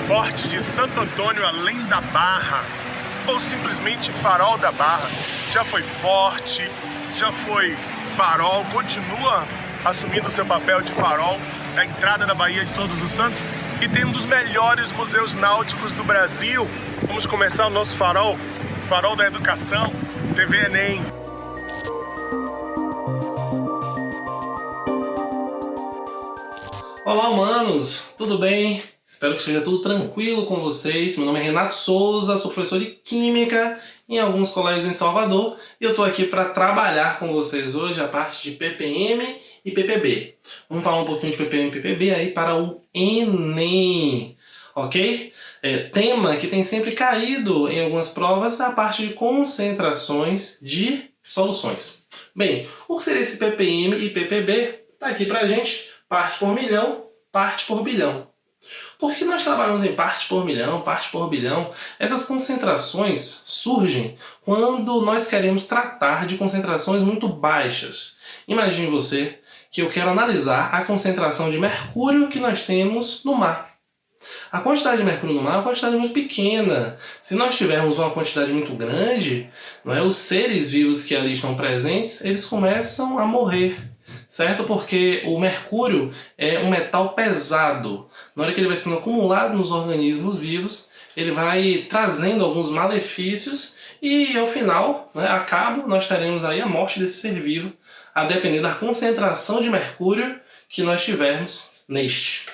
Forte de Santo Antônio além da Barra, ou simplesmente Farol da Barra, já foi forte, já foi farol, continua assumindo seu papel de farol na entrada da Baía de Todos os Santos e tem um dos melhores museus náuticos do Brasil. Vamos começar o nosso farol, Farol da Educação, TV Enem. Olá, humanos! Tudo bem? Espero que esteja tudo tranquilo com vocês. Meu nome é Renato Souza, sou professor de Química em alguns colégios em Salvador e eu estou aqui para trabalhar com vocês hoje a parte de PPM e PPB. Vamos falar um pouquinho de PPM e PPB aí para o Enem, ok? Tema que tem sempre caído em algumas provas é a parte de concentrações de soluções. Bem, o que seria esse PPM e PPB? Está aqui para a gente, parte por milhão, parte por bilhão. Por que nós trabalhamos em parte por milhão, parte por bilhão? Essas concentrações surgem quando nós queremos tratar de concentrações muito baixas. Imagine você que eu quero analisar a concentração de mercúrio que nós temos no mar. A quantidade de mercúrio no mar é uma quantidade muito pequena. Se nós tivermos uma quantidade muito grande, os seres vivos que ali estão presentes, eles começam a morrer. Certo? Porque o mercúrio é um metal pesado. Na hora que ele vai sendo acumulado nos organismos vivos, ele vai trazendo alguns malefícios e ao final, nós teremos aí a morte desse ser vivo, a depender da concentração de mercúrio que nós tivermos neste.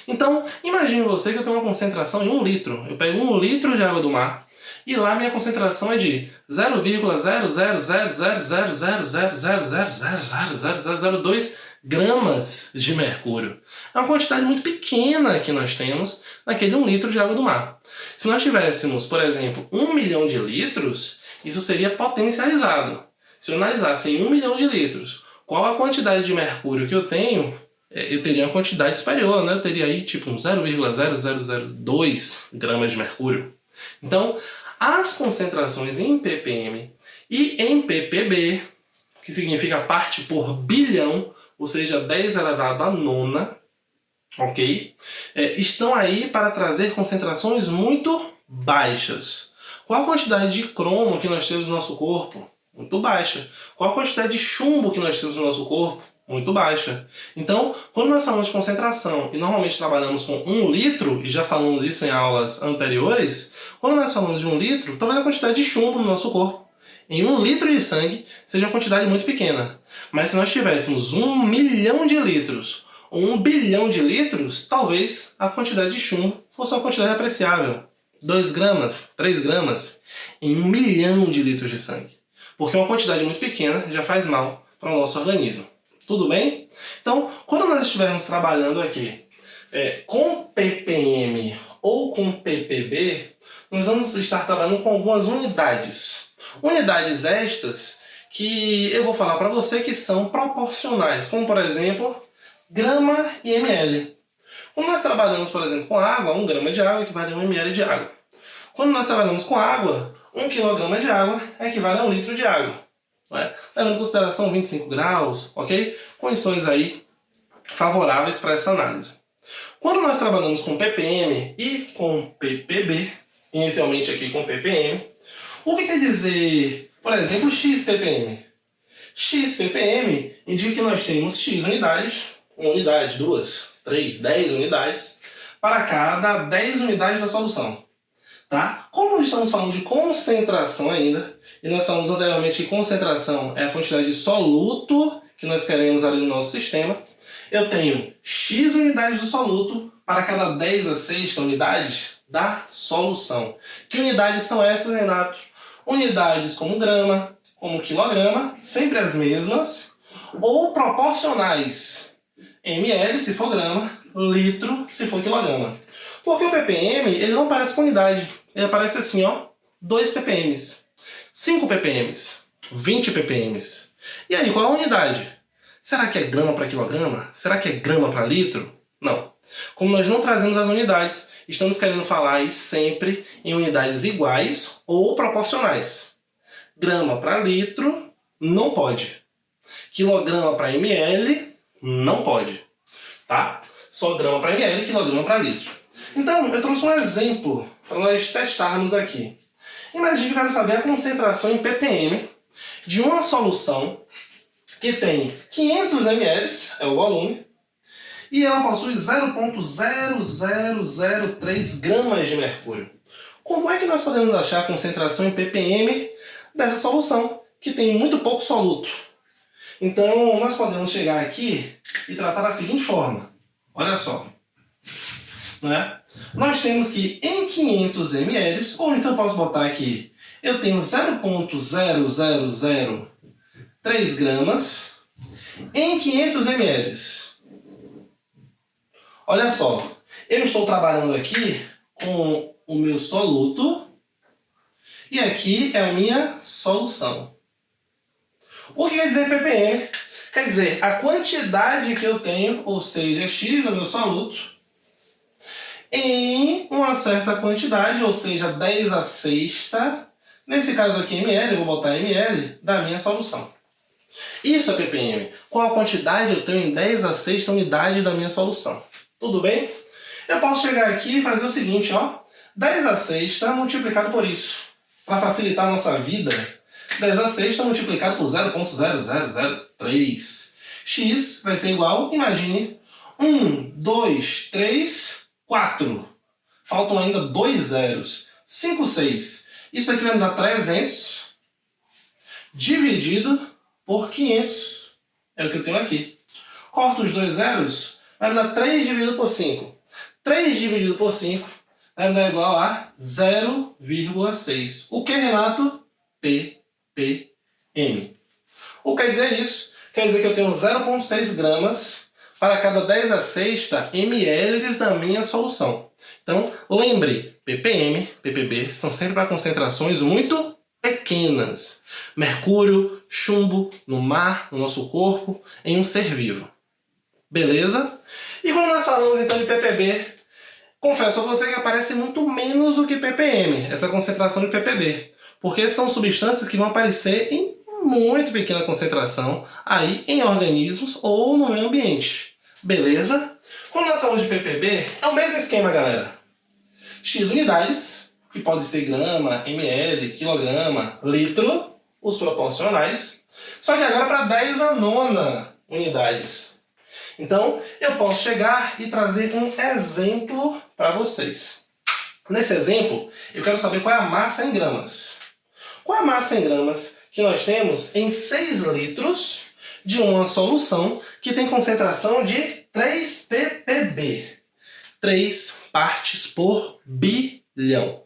Então, imagine você que eu tenho uma concentração em 1 litro. Eu pego 1 litro de água do mar e lá minha concentração é de 0,0000000000002 gramas de mercúrio. É uma quantidade muito pequena que nós temos naquele 1 litro de água do mar. Se nós tivéssemos, por exemplo, 1 milhão de litros, isso seria potencializado. Se eu analisasse em 1 milhão de litros qual a quantidade de mercúrio que eu tenho, eu teria uma quantidade superior, Eu teria aí tipo um 0,0002 gramas de mercúrio. Então, as concentrações em ppm e em ppb, que significa parte por bilhão, ou seja, 10 elevado à nona, ok? Estão aí para trazer concentrações muito baixas. Qual a quantidade de cromo que nós temos no nosso corpo? Muito baixa. Qual a quantidade de chumbo que nós temos no nosso corpo? Muito baixa. Então, quando nós falamos de concentração e normalmente trabalhamos com 1 litro, e já falamos isso em aulas anteriores, quando nós falamos de 1 litro, talvez a quantidade de chumbo no nosso corpo em 1 litro de sangue seja uma quantidade muito pequena. Mas se nós tivéssemos 1 milhão de litros ou 1 bilhão de litros, talvez a quantidade de chumbo fosse uma quantidade apreciável. 2 gramas, 3 gramas em 1 milhão de litros de sangue. Porque uma quantidade muito pequena já faz mal para o nosso organismo. Tudo bem? Então, quando nós estivermos trabalhando aqui com ppm ou com ppb, nós vamos estar trabalhando com algumas unidades. Unidades estas que eu vou falar para você que são proporcionais, como por exemplo, grama e ml. Quando nós trabalhamos, por exemplo, com água, 1 grama de água equivale a 1 ml de água. Quando nós trabalhamos com água, 1 kg de água equivale a 1 litro de água. Levando em consideração 25 graus, ok? Condições aí favoráveis para essa análise. Quando nós trabalhamos com ppm e com ppb, inicialmente aqui com ppm, o que quer dizer, por exemplo, x ppm? X ppm indica que nós temos x unidades, 1 unidade, 2, 3, 10 unidades, para cada 10 unidades da solução. Tá? Como estamos falando de concentração ainda, e nós falamos anteriormente que concentração é a quantidade de soluto que nós queremos ali no nosso sistema, eu tenho x unidades do soluto para cada 10 a 6 unidades da solução. Que unidades são essas, Renato? Unidades como grama, como quilograma, sempre as mesmas, ou proporcionais. ml se for grama, litro se for quilograma. Porque o ppm, ele não aparece com unidade. Ele aparece assim, ó, 2 ppm, 5 ppm, 20 ppm. E aí, qual é a unidade? Será que é grama para quilograma? Será que é grama para litro? Não. Como nós não trazemos as unidades, estamos querendo falar aí sempre em unidades iguais ou proporcionais. Grama para litro, não pode. Quilograma para ml, não pode. Tá? Só grama para ml e quilograma para litro. Então, eu trouxe um exemplo para nós testarmos aqui. Imagine que eu quero saber a concentração em ppm de uma solução que tem 500 ml, é o volume, e ela possui 0,0003 gramas de mercúrio. Como é que nós podemos achar a concentração em ppm dessa solução, que tem muito pouco soluto? Então, nós podemos chegar aqui e tratar da seguinte forma. Olha só. Né? Nós temos que em 500 ml, ou então eu posso botar aqui, eu tenho 0,0003 gramas em 500 ml. Olha só, eu estou trabalhando aqui com o meu soluto e aqui é a minha solução. O que quer dizer ppm? Quer dizer, a quantidade que eu tenho, ou seja, x do meu soluto, em uma certa quantidade, ou seja, 10 a sexta, nesse caso aqui ml, eu vou botar ml, da minha solução. Isso é ppm. Qual a quantidade eu tenho em 10 a sexta unidades da minha solução? Tudo bem? Eu posso chegar aqui e fazer o seguinte, ó. 10 a sexta multiplicado por isso. Para facilitar a nossa vida, 10 a sexta multiplicado por 0,0003. X vai ser igual, imagine, 1, 2, 3, 4. Faltam ainda 2 zeros. 5, 6. Isso aqui vai me dar 300 dividido por 500. É o que eu tenho aqui. Corto os 2 zeros, vai me dar 3 dividido por 5. 3 dividido por 5 vai me dar igual a 0,6. O que, Renato? ppm. O que quer dizer isso? Quer dizer que eu tenho 0,6 gramas para cada 10 a sexta ml da minha solução. Então, lembre, ppm, ppb são sempre para concentrações muito pequenas. Mercúrio, chumbo, no mar, no nosso corpo, em um ser vivo. Beleza? E quando nós falamos então de ppb, confesso a você que aparece muito menos do que ppm, essa concentração de ppb. Porque são substâncias que vão aparecer em muito pequena concentração aí em organismos ou no meio ambiente. Beleza? Quando nós falamos de ppb, é o mesmo esquema, galera. X unidades, que pode ser grama, ml, quilograma, litro, os proporcionais. Só que agora para 10 a nona unidades. Então, eu posso chegar e trazer um exemplo para vocês. Nesse exemplo, eu quero saber qual é a massa em gramas. Qual é a massa em gramas que nós temos em 6 litros de uma solução que tem concentração de 3 ppb. 3 partes por bilhão.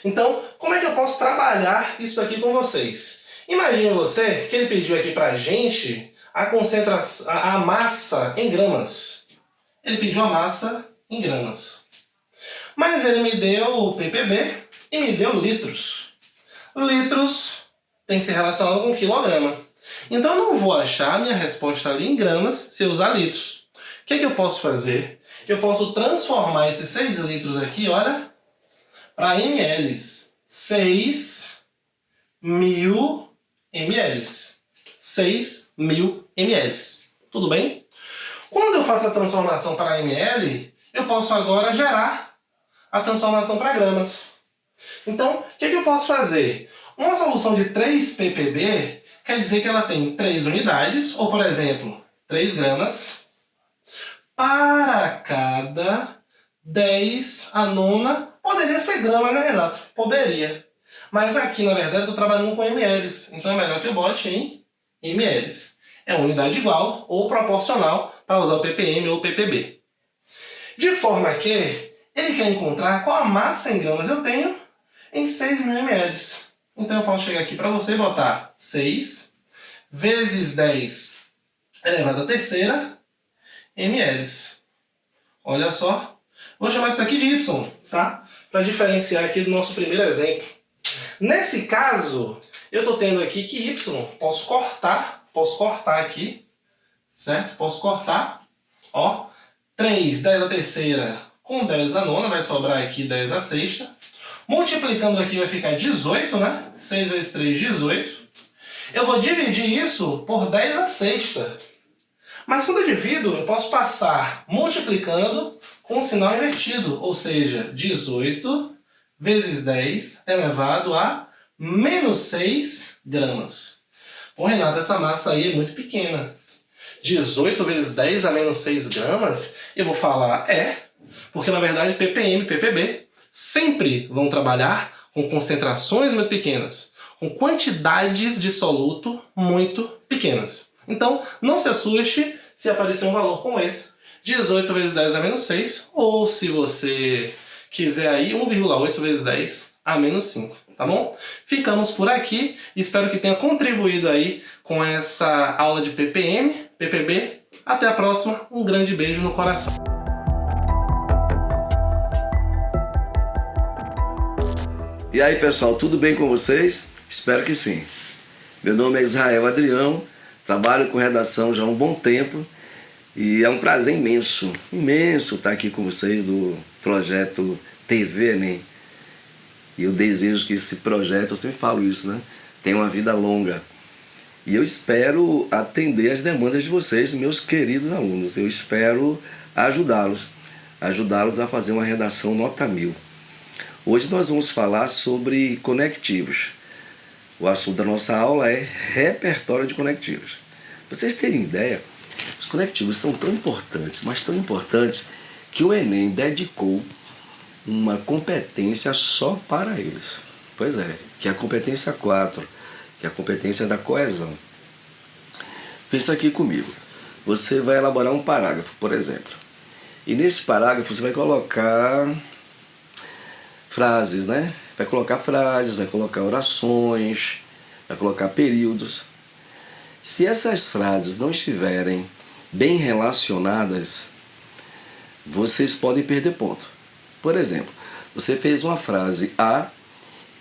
Então, como é que eu posso trabalhar isso aqui com vocês? Imagine você que ele pediu aqui pra gente a concentração, a massa em gramas. Ele pediu a massa em gramas. Mas ele me deu o ppb e me deu litros. Litros tem que ser relacionado com quilograma. Então eu não vou achar a minha resposta ali em gramas se eu usar litros. O que é que eu posso fazer? Eu posso transformar esses 6 litros aqui, olha, para ml. 6.000 ml. 6.000 ml. Tudo bem? Quando eu faço a transformação para ml, eu posso agora gerar a transformação para gramas. Então, o que eu posso fazer? Uma solução de 3 ppb quer dizer que ela tem 3 unidades, ou por exemplo, 3 gramas, para cada 10 a nona. Poderia ser grama, né, Renato? Poderia. Mas aqui, na verdade, eu estou trabalhando com ml. Então é melhor que eu bote em ml. É uma unidade igual ou proporcional para usar o ppm ou o ppb. De forma que ele quer encontrar qual a massa em gramas eu tenho em 6.000 ml. Então eu posso chegar aqui para você e botar 6 vezes 10 elevado à terceira ml. Olha só. Vou chamar isso aqui de Y, tá? Para diferenciar aqui do nosso primeiro exemplo. Nesse caso, eu estou tendo aqui que Y, posso cortar aqui, certo? Posso cortar, ó, 3, 10 à terceira com 10 à nona, vai sobrar aqui 10 à sexta. Multiplicando aqui vai ficar 18, né? 6 vezes 3, 18. Eu vou dividir isso por 10 à sexta. Mas quando eu divido, eu posso passar multiplicando com o sinal invertido, ou seja, 18 vezes 10 elevado a menos 6 gramas. Bom, Renato, essa massa aí é muito pequena. 18 vezes 10 a menos 6 gramas, eu vou falar porque na verdade ppm e ppb sempre vão trabalhar com concentrações muito pequenas, com quantidades de soluto muito pequenas. Então, não se assuste se aparecer um valor como esse, 18 vezes 10 a menos 6, ou se você quiser aí, 1,8 vezes 10 a menos 5, tá bom? Ficamos por aqui, espero que tenha contribuído aí com essa aula de ppm, ppb. Até a próxima, um grande beijo no coração. E aí pessoal, tudo bem com vocês? Espero que sim. Meu nome é Israel Adrião, trabalho com redação já há um bom tempo e é um prazer imenso estar aqui com vocês do projeto TV Enem. E eu desejo que esse projeto, eu sempre falo isso, né? Tenha uma vida longa. E eu espero atender as demandas de vocês, meus queridos alunos. Eu espero ajudá-los a fazer uma redação nota 1000. Hoje nós vamos falar sobre conectivos. O assunto da nossa aula é repertório de conectivos. Pra vocês terem ideia, os conectivos são tão importantes, mas tão importantes, que o Enem dedicou uma competência só para eles. Pois é, que é a competência 4, que é a competência da coesão. Pensa aqui comigo. Você vai elaborar um parágrafo, por exemplo. E nesse parágrafo você vai colocar frases, né? Vai colocar frases, vai colocar orações, vai colocar períodos. Se essas frases não estiverem bem relacionadas, vocês podem perder ponto. Por exemplo, você fez uma frase A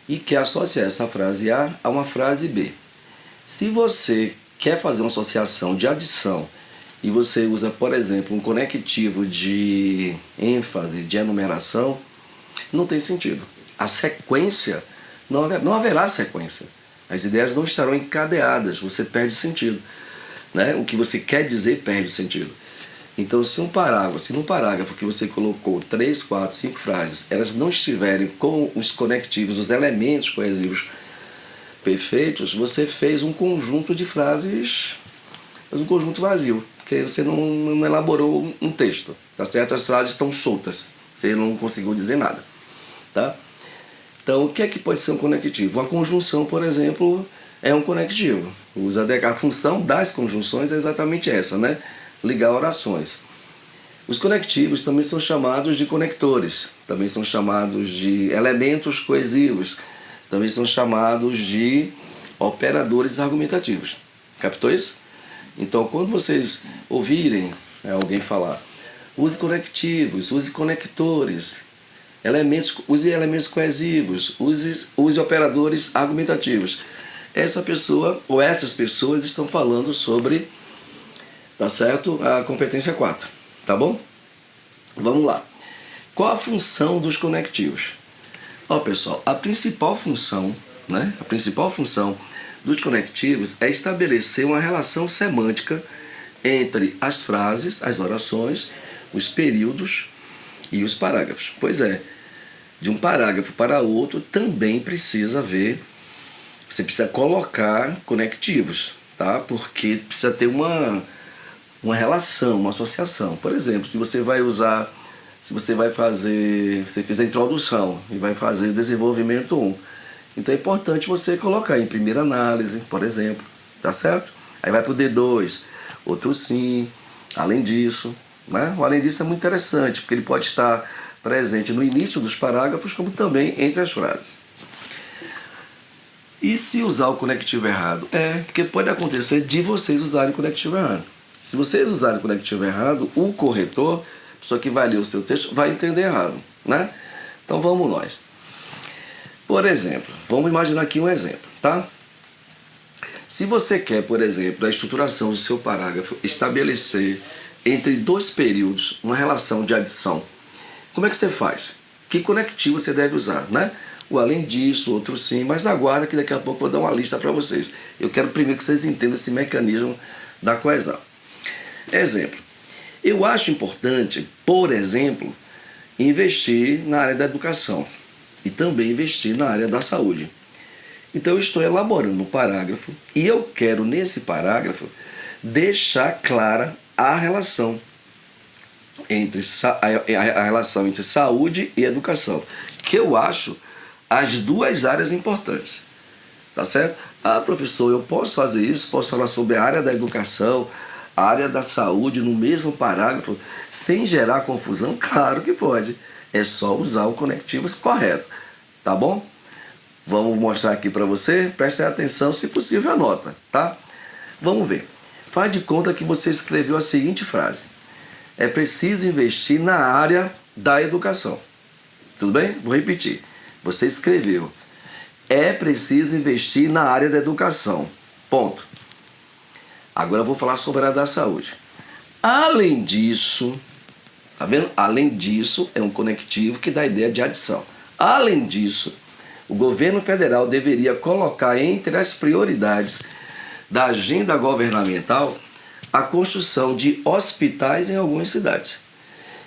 e quer associar essa frase A a uma frase B. Se você quer fazer uma associação de adição e você usa, por exemplo, um conectivo de ênfase, de enumeração, não tem sentido. A sequência, não haverá sequência. As ideias não estarão encadeadas, você perde sentido, né? O que você quer dizer perde sentido. Então, se num parágrafo que você colocou 3, 4, 5 frases, elas não estiverem com os conectivos, os elementos coesivos perfeitos, você fez um conjunto de frases, um conjunto vazio, porque você não elaborou um texto, tá certo? As frases estão soltas, você não conseguiu dizer nada. Tá? Então, o que é que pode ser um conectivo? Uma conjunção, por exemplo, é um conectivo. A função das conjunções é exatamente essa, né? Ligar orações. Os conectivos também são chamados de conectores, também são chamados de elementos coesivos, também são chamados de operadores argumentativos. Captou isso? Então, quando vocês ouvirem alguém falar, use conectivos, use conectores, use elementos coesivos, use operadores argumentativos. Essa pessoa ou essas pessoas estão falando sobre, tá certo? A competência 4, tá bom? Vamos lá. Qual a função dos conectivos? Ó, pessoal, a principal função dos conectivos é estabelecer uma relação semântica entre as frases, as orações, os períodos e os parágrafos. Pois é, de um parágrafo para outro também precisa haver, você precisa colocar conectivos, tá? Porque precisa ter uma relação, uma associação. Por exemplo, se você fez a introdução e vai fazer o desenvolvimento 1, então é importante você colocar em primeira análise, por exemplo, tá certo? Aí vai para o D2, outro sim, além disso, né? O além disso é muito interessante, porque ele pode estar presente no início dos parágrafos, como também entre as frases. E se usar o conectivo errado? Porque pode acontecer de vocês usarem o conectivo errado. Se vocês usarem o conectivo errado, o corretor, a pessoa que vai ler o seu texto, vai entender errado, né? Então vamos nós. Por exemplo, vamos imaginar aqui um exemplo, tá? Se você quer, por exemplo, a estruturação do seu parágrafo, estabelecer entre dois períodos uma relação de adição, como é que você faz? Que conectivo você deve usar, né? O além disso, outro sim, mas aguarda que daqui a pouco eu vou dar uma lista para vocês. Eu quero primeiro que vocês entendam esse mecanismo da coesão. Exemplo, eu acho importante, por exemplo, investir na área da educação e também investir na área da saúde. Então eu estou elaborando um parágrafo e eu quero nesse parágrafo deixar clara a relação entre saúde e educação, que eu acho as duas áreas importantes, tá certo? Ah, professor, eu posso fazer isso? Posso falar sobre a área da educação, a área da saúde no mesmo parágrafo, sem gerar confusão? Claro que pode. É só usar o conectivo correto, tá bom? Vamos mostrar aqui para você, prestem atenção, se possível anota, tá? Vamos ver. Faz de conta que você escreveu a seguinte frase: é preciso investir na área da educação. Tudo bem? Vou repetir. Você escreveu: é preciso investir na área da educação. Ponto. Agora eu vou falar sobre a área da saúde. Além disso, tá vendo? Além disso, é um conectivo que dá a ideia de adição. Além disso, o governo federal deveria colocar entre as prioridades da agenda governamental a construção de hospitais em algumas cidades.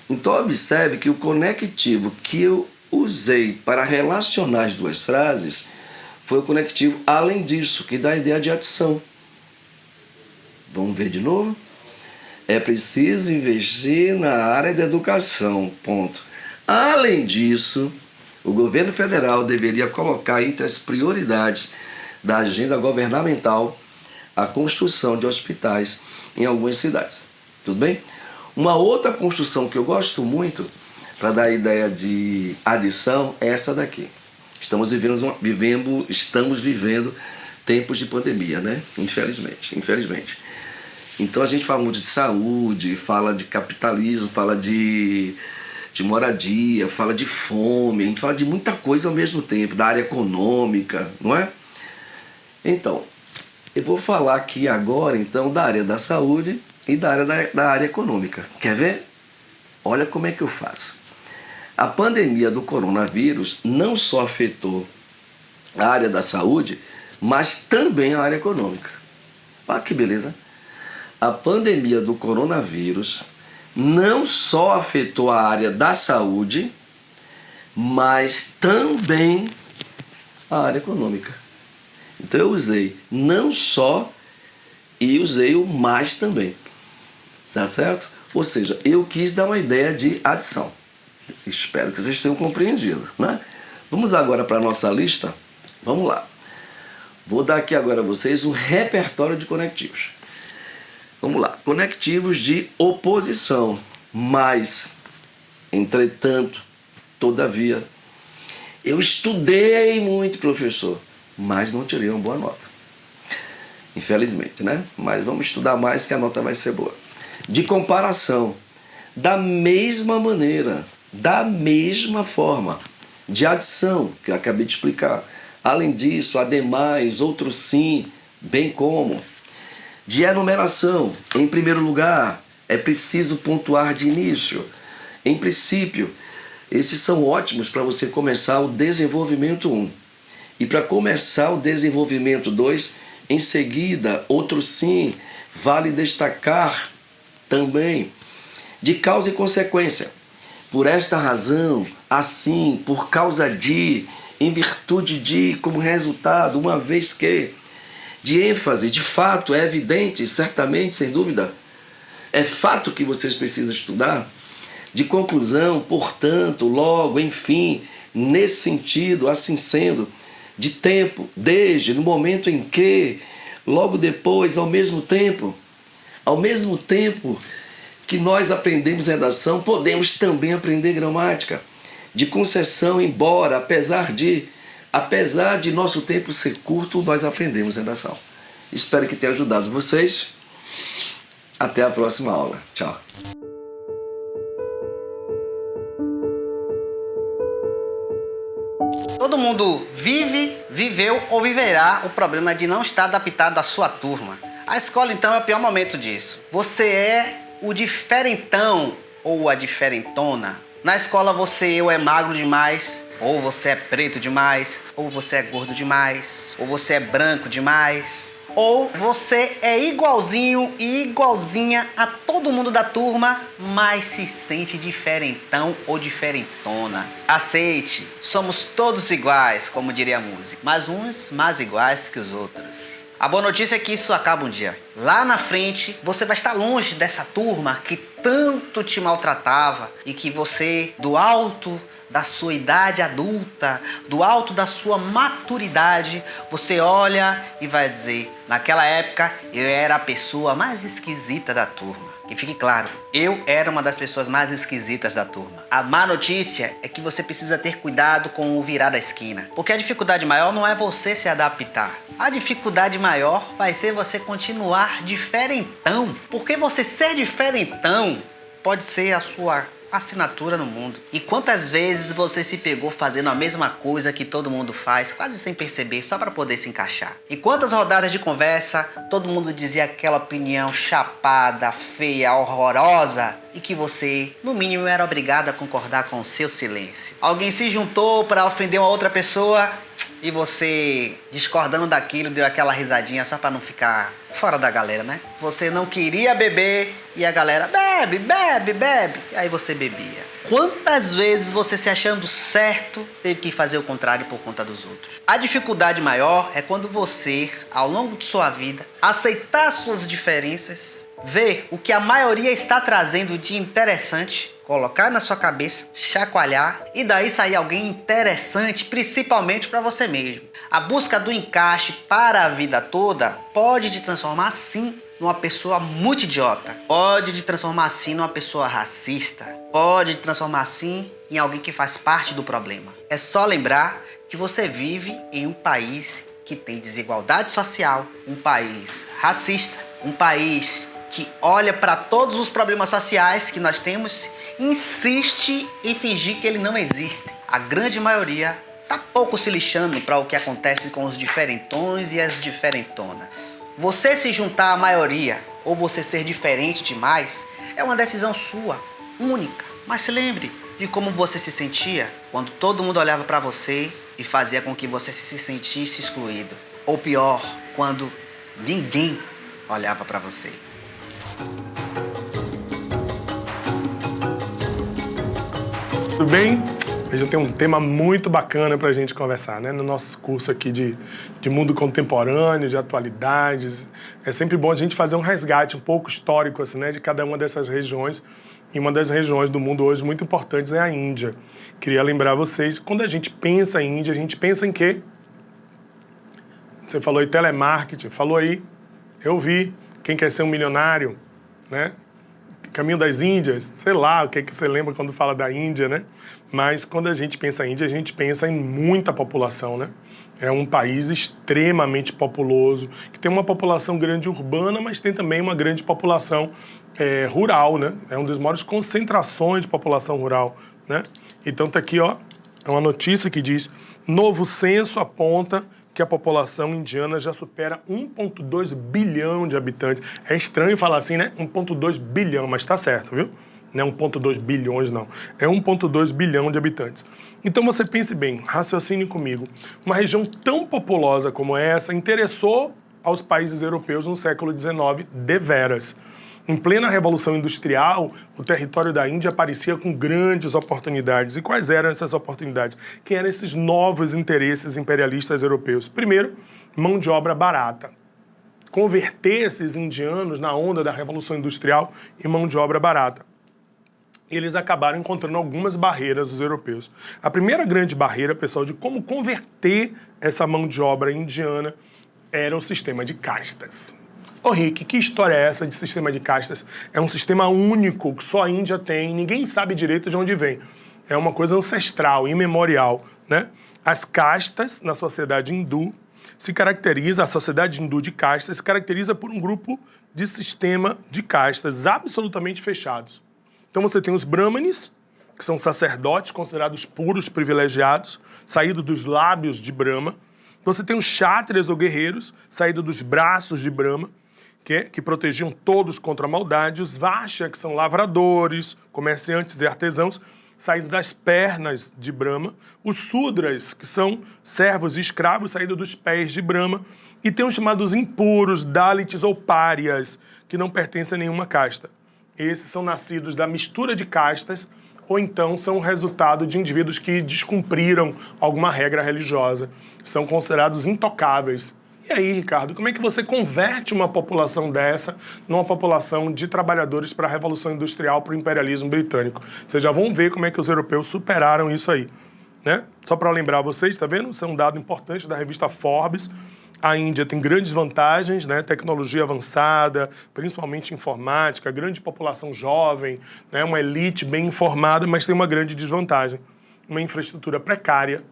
Então observe que o conectivo que eu usei para relacionar as duas frases foi o conectivo além disso, que dá a ideia de adição. Vamos ver de novo? É preciso investir na área da educação, ponto. Além disso, o governo federal deveria colocar entre as prioridades da agenda governamental a construção de hospitais em algumas cidades. Tudo bem? Uma outra construção que eu gosto muito, para dar a ideia de adição, é essa daqui. Estamos vivendo tempos de pandemia, né? Infelizmente. Então a gente fala muito de saúde, fala de capitalismo, fala de moradia, fala de fome, a gente fala de muita coisa ao mesmo tempo, da área econômica, não é? Então, eu vou falar aqui agora, então, da área da saúde e da área econômica. Quer ver? Olha como é que eu faço. A pandemia do coronavírus não só afetou a área da saúde, mas também a área econômica. Olha que beleza. A pandemia do coronavírus não só afetou a área da saúde, mas também a área econômica. Então eu usei não só e usei o mais também. Tá certo? Ou seja, eu quis dar uma ideia de adição. Espero que vocês tenham compreendido, né? Vamos agora para a nossa lista? Vamos lá. Vou dar aqui agora a vocês um repertório de conectivos. Vamos lá. Conectivos de oposição. Mas, entretanto, todavia. Eu estudei muito, professor, mas não tirei uma boa nota. Infelizmente, né? Mas vamos estudar mais que a nota vai ser boa. De comparação. Da mesma maneira, da mesma forma. De adição, que eu acabei de explicar. Além disso, ademais, outro sim, bem como. De enumeração. Em primeiro lugar, é preciso pontuar de início. Em princípio, esses são ótimos para você começar o desenvolvimento 1. E para começar o desenvolvimento 2, em seguida, outro sim, vale destacar também de causa e consequência. Por esta razão, assim, por causa de, em virtude de, como resultado, uma vez que, de ênfase, de fato, é evidente, certamente, sem dúvida, é fato que vocês precisam estudar, de conclusão, portanto, logo, enfim, nesse sentido, assim sendo, de tempo, desde, no momento em que, logo depois, ao mesmo tempo que nós aprendemos redação, podemos também aprender gramática, de concessão, embora, apesar de, apesar de nosso tempo ser curto, nós aprendemos, redação. Espero que tenha ajudado vocês. Até a próxima aula. Tchau. Todo mundo vive, viveu ou viverá o problema de não estar adaptado à sua turma. A escola, então, é o pior momento disso. Você é o diferentão ou a diferentona. Na escola você ou é magro demais, ou você é preto demais, ou você é gordo demais, ou você é branco demais, ou você é igualzinho e igualzinha a todo mundo da turma, mas se sente diferentão ou diferentona. Aceite, somos todos iguais, como diria a música, mas uns mais iguais que os outros. A boa notícia é que isso acaba um dia. Lá na frente, você vai estar longe dessa turma que tanto te maltratava e que você, do alto da sua idade adulta, do alto da sua maturidade, você olha e vai dizer: naquela época eu era a pessoa mais esquisita da turma. Que fique claro, eu era uma das pessoas mais esquisitas da turma. A má notícia é que você precisa ter cuidado com o virar da esquina. Porque a dificuldade maior não é você se adaptar. A dificuldade maior vai ser você continuar diferentão. Porque você ser diferentão pode ser a sua assinatura no mundo. E quantas vezes você se pegou fazendo a mesma coisa que todo mundo faz, quase sem perceber, só para poder se encaixar? E quantas rodadas de conversa todo mundo dizia aquela opinião chapada, feia, horrorosa, e que você, no mínimo, era obrigado a concordar com o seu silêncio? Alguém se juntou para ofender uma outra pessoa e você, discordando daquilo, deu aquela risadinha só para não ficar fora da galera, né? Você não queria beber e a galera: bebe, bebe, bebe. E aí você bebia. Quantas vezes você, se achando certo, teve que fazer o contrário por conta dos outros? A dificuldade maior é quando você, ao longo de sua vida, aceitar suas diferenças, ver o que a maioria está trazendo de interessante, colocar na sua cabeça, chacoalhar e daí sair alguém interessante, principalmente para você mesmo. A busca do encaixe para a vida toda pode te transformar, sim, numa pessoa muito idiota. Pode te transformar, sim, numa pessoa racista. Pode te transformar, sim, em alguém que faz parte do problema. É só lembrar que você vive em um país que tem desigualdade social, um país racista, um país que olha para todos os problemas sociais que nós temos e insiste em fingir que ele não existe. A grande maioria tá pouco se lixando para o que acontece com os diferentões e as diferentonas. Você se juntar à maioria ou você ser diferente demais é uma decisão sua, única. Mas se lembre de como você se sentia quando todo mundo olhava para você e fazia com que você se sentisse excluído. Ou pior, quando ninguém olhava para você. Tudo bem? Hoje eu tenho um tema muito bacana para a gente conversar, né? No nosso curso aqui de mundo contemporâneo, de atualidades. É sempre bom a gente fazer um resgate um pouco histórico, assim, né? De cada uma dessas regiões. E uma das regiões do mundo hoje muito importantes é a Índia. Queria lembrar vocês, quando a gente pensa em Índia, a gente pensa em quê? Você falou aí telemarketing, falou aí, eu vi, quem quer ser um milionário, né? Caminho das Índias, sei lá o que você lembra quando fala da Índia, né? Mas quando a gente pensa em Índia, a gente pensa em muita população, né? É um país extremamente populoso, que tem uma população grande urbana, mas tem também uma grande população rural, né? É uma das maiores concentrações de população rural, né? Então tá aqui, ó, é uma notícia que diz: novo censo aponta que a população indiana já supera 1,2 bilhão de habitantes. É estranho falar assim, né? 1,2 bilhão, mas tá certo, viu? Não é 1,2 bilhões, não. É 1,2 bilhão de habitantes. Então você pense bem, raciocine comigo. Uma região tão populosa como essa interessou aos países europeus no século XIX deveras. Em plena Revolução Industrial, o território da Índia aparecia com grandes oportunidades. E quais eram essas oportunidades? Quem eram esses novos interesses imperialistas europeus? Primeiro, mão de obra barata. Converter esses indianos na onda da Revolução Industrial em mão de obra barata. Eles acabaram encontrando algumas barreiras dos europeus. A primeira grande barreira, pessoal, de como converter essa mão de obra indiana era o sistema de castas. Ô Rick, que história é essa de sistema de castas? É um sistema único que só a Índia tem, ninguém sabe direito de onde vem. É uma coisa ancestral, imemorial. né? As castas na sociedade hindu a sociedade hindu de castas se caracteriza por um grupo de sistema de castas absolutamente fechados. Então você tem os brahmanes, que são sacerdotes considerados puros, privilegiados, saídos dos lábios de Brahma. Você tem os kshatriyas ou guerreiros, saídos dos braços de Brahma, que protegiam todos contra a maldade. Os vaixya, que são lavradores, comerciantes e artesãos, saídos das pernas de Brahma. Os sudras, que são servos e escravos, saídos dos pés de Brahma. E tem os chamados impuros, dalits ou párias, que não pertencem a nenhuma casta. Esses são nascidos da mistura de castas, ou então são o resultado de indivíduos que descumpriram alguma regra religiosa. São considerados intocáveis. E aí, Ricardo, como é que você converte uma população dessa numa população de trabalhadores para a Revolução Industrial, para o imperialismo britânico? Vocês já vão ver como é que os europeus superaram isso aí, né? Só para lembrar vocês, tá vendo? Isso é um dado importante da revista Forbes. A Índia tem grandes vantagens, né? Tecnologia avançada, principalmente informática, grande população jovem, né? Uma elite bem informada, mas tem uma grande desvantagem. Uma infraestrutura precária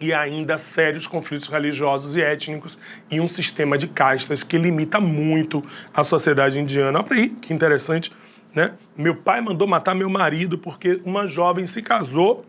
e ainda sérios conflitos religiosos e étnicos e um sistema de castas que limita muito a sociedade indiana. Olha aí, que interessante, né? Meu pai mandou matar meu marido porque uma jovem se casou,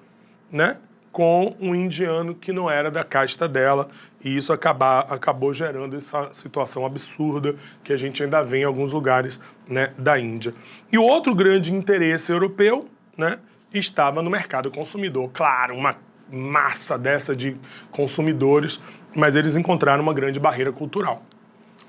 né, com um indiano que não era da casta dela, e isso acabou gerando essa situação absurda que a gente ainda vê em alguns lugares, né, da Índia. E o outro grande interesse europeu, né, estava no mercado consumidor. Claro, uma massa dessa de consumidores, mas eles encontraram uma grande barreira cultural.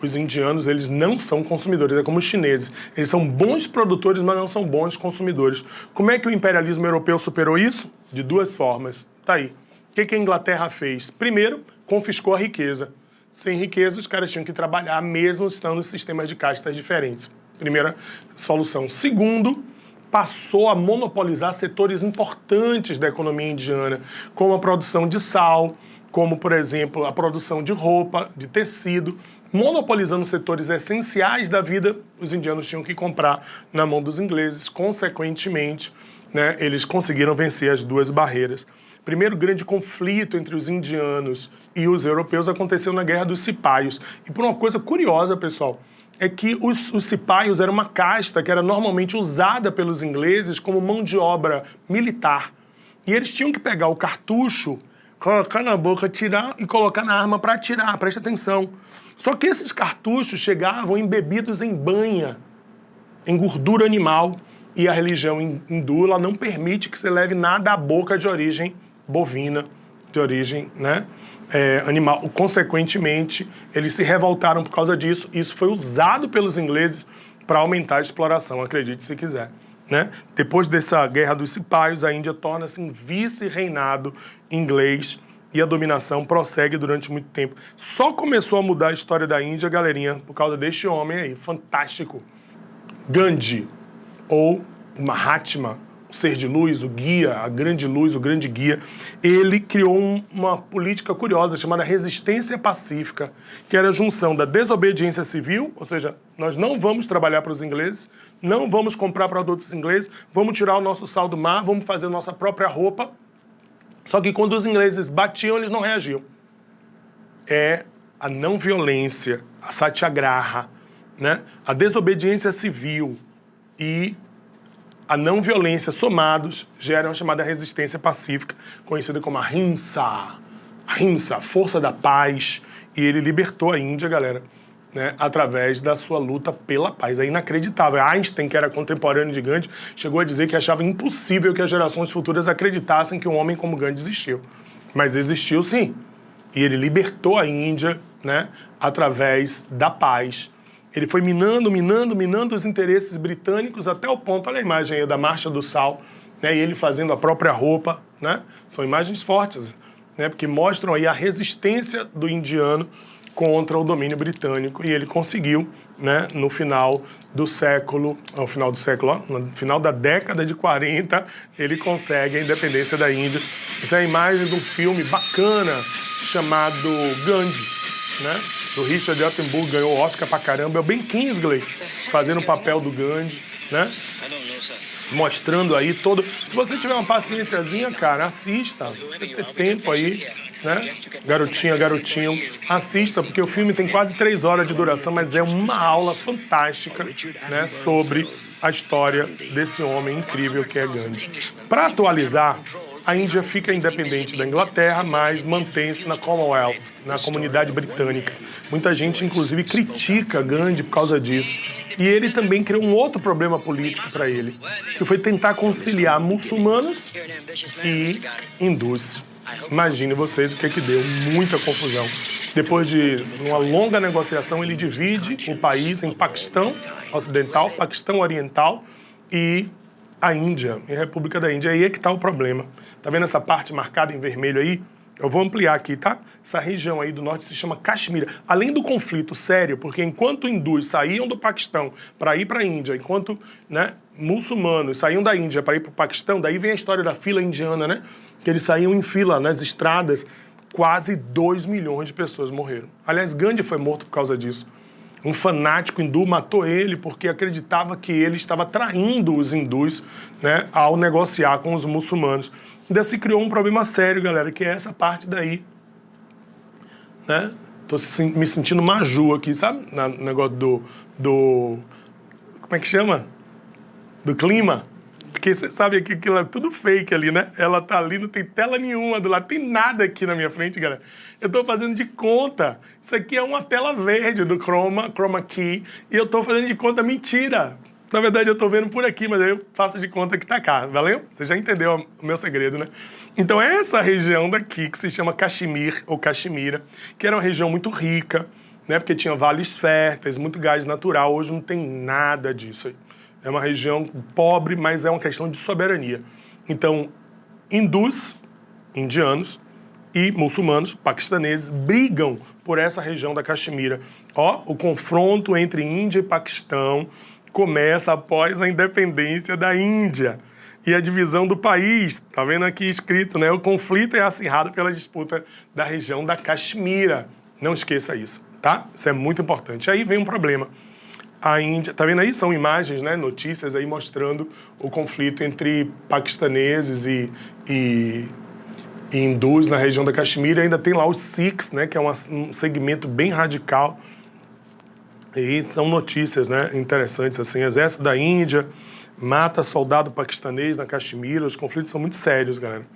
Os indianos, eles não são consumidores, é como os chineses. Eles são bons produtores, mas não são bons consumidores. Como é que o imperialismo europeu superou isso? De duas formas. Tá aí. O que a Inglaterra fez? Primeiro, confiscou a riqueza. Sem riqueza, os caras tinham que trabalhar, mesmo estando em sistemas de castas diferentes. Primeira solução. Segundo, passou a monopolizar setores importantes da economia indiana, como a produção de sal, como, por exemplo, a produção de roupa, de tecido. Monopolizando setores essenciais da vida, os indianos tinham que comprar na mão dos ingleses. Consequentemente, né, eles conseguiram vencer as duas barreiras. O primeiro grande conflito entre os indianos e os europeus aconteceu na Guerra dos Cipaios. E por uma coisa curiosa, pessoal, é que os cipaios eram uma casta que era normalmente usada pelos ingleses como mão de obra militar. E eles tinham que pegar o cartucho, colocar na boca, tirar e colocar na arma para atirar, presta atenção. Só que esses cartuchos chegavam embebidos em banha, em gordura animal, e a religião hindu ela não permite que você leve nada à boca de origem bovina, de origem, né, animal. Consequentemente, eles se revoltaram por causa disso. Isso foi usado pelos ingleses para aumentar a exploração, acredite se quiser, né? Depois dessa Guerra dos Cipaios, a Índia torna-se um vice-reinado inglês e a dominação prossegue durante muito tempo. Só começou a mudar a história da Índia, galerinha, por causa deste homem aí, fantástico. Gandhi, ou o Mahatma, o ser de luz, o guia, a grande luz, o grande guia. Ele criou uma política curiosa chamada resistência pacífica, que era a junção da desobediência civil, ou seja, nós não vamos trabalhar para os ingleses, não vamos comprar produtos ingleses, vamos tirar o nosso sal do mar, vamos fazer nossa própria roupa. Só que quando os ingleses batiam, eles não reagiam. É a não violência, a satyagraha, né? A desobediência civil e a não violência somados geram a chamada resistência pacífica, conhecida como ahimsa. Ahimsa, força da paz. E ele libertou a Índia, galera, né, através da sua luta pela paz. É inacreditável. Einstein, que era contemporâneo de Gandhi, chegou a dizer que achava impossível que as gerações futuras acreditassem que um homem como Gandhi existiu. Mas existiu sim. E ele libertou a Índia, né, através da paz. Ele foi minando os interesses britânicos até o ponto, olha a imagem aí da Marcha do Sal, né, e ele fazendo a própria roupa, né? São imagens fortes, né, porque mostram aí a resistência do indiano contra o domínio britânico, e ele conseguiu, né, no final da década de 40, ele consegue a independência da Índia. Essa é a imagem de um filme bacana chamado Gandhi, né, do Richard Attenborough, ganhou o Oscar pra caramba, é o Ben Kingsley fazendo o papel do Gandhi, né? mostrando aí todo... Se você tiver uma paciênciazinha, cara, assista. Você ter tempo aí, né? Garotinha, garotinho, assista, porque o filme tem quase 3 horas de duração, mas é uma aula fantástica, né, sobre a história desse homem incrível que é Gandhi. Para atualizar, a Índia fica independente da Inglaterra, mas mantém-se na Commonwealth, na comunidade britânica. Muita gente, inclusive, critica Gandhi por causa disso. E ele também criou um outro problema político para ele, que foi tentar conciliar muçulmanos e hindus. Imagine vocês o que deu, muita confusão. Depois de uma longa negociação, ele divide o país em Paquistão Ocidental, Paquistão Oriental e a Índia, a República da Índia. Aí é que está o problema. Tá vendo essa parte marcada em vermelho aí? Eu vou ampliar aqui, tá? Essa região aí do norte se chama Caxemira. Além do conflito sério, porque enquanto hindus saíam do Paquistão para ir para a Índia, enquanto, né, muçulmanos saíam da Índia para ir para o Paquistão, daí vem a história da fila indiana, né? Que eles saíam em fila nas estradas, quase 2 milhões de pessoas morreram. Aliás, Gandhi foi morto por causa disso. Um fanático hindu matou ele porque acreditava que ele estava traindo os hindus, né, ao negociar com os muçulmanos. Ainda se criou um problema sério, galera, que é essa parte daí, né? Tô me sentindo maju aqui, sabe? No negócio do... Como é que chama? Do clima. Porque você sabe que aquilo é tudo fake ali, né? Ela tá ali, não tem tela nenhuma do lado, tem nada aqui na minha frente, galera. Eu tô fazendo de conta. Isso aqui é uma tela verde do Chroma Key, e eu tô fazendo de conta mentira. Na verdade, eu tô vendo por aqui, mas eu faço de conta que tá cá, valeu? Você já entendeu o meu segredo, né? Então, essa região daqui, que se chama Caxemir, ou Caxemira, que era uma região muito rica, né? Porque tinha vales férteis, muito gás natural. Hoje não tem nada disso aí. É uma região pobre, mas é uma questão de soberania. Então, hindus, indianos e muçulmanos, paquistaneses, brigam por essa região da Caxemira. Ó, o confronto entre Índia e Paquistão começa após a independência da Índia e a divisão do país. Tá vendo aqui escrito, né? O conflito é acirrado pela disputa da região da Caxemira. Não esqueça isso, tá? Isso é muito importante. Aí vem um problema. A Índia, tá vendo aí? São imagens, né? Notícias aí mostrando o conflito entre paquistaneses e hindus na região da Caxemira. Ainda tem lá os Sikhs, né? Que é um segmento bem radical. E são notícias, né, interessantes, assim, exército da Índia mata soldado paquistanês na Caxemira. Os conflitos são muito sérios, galera,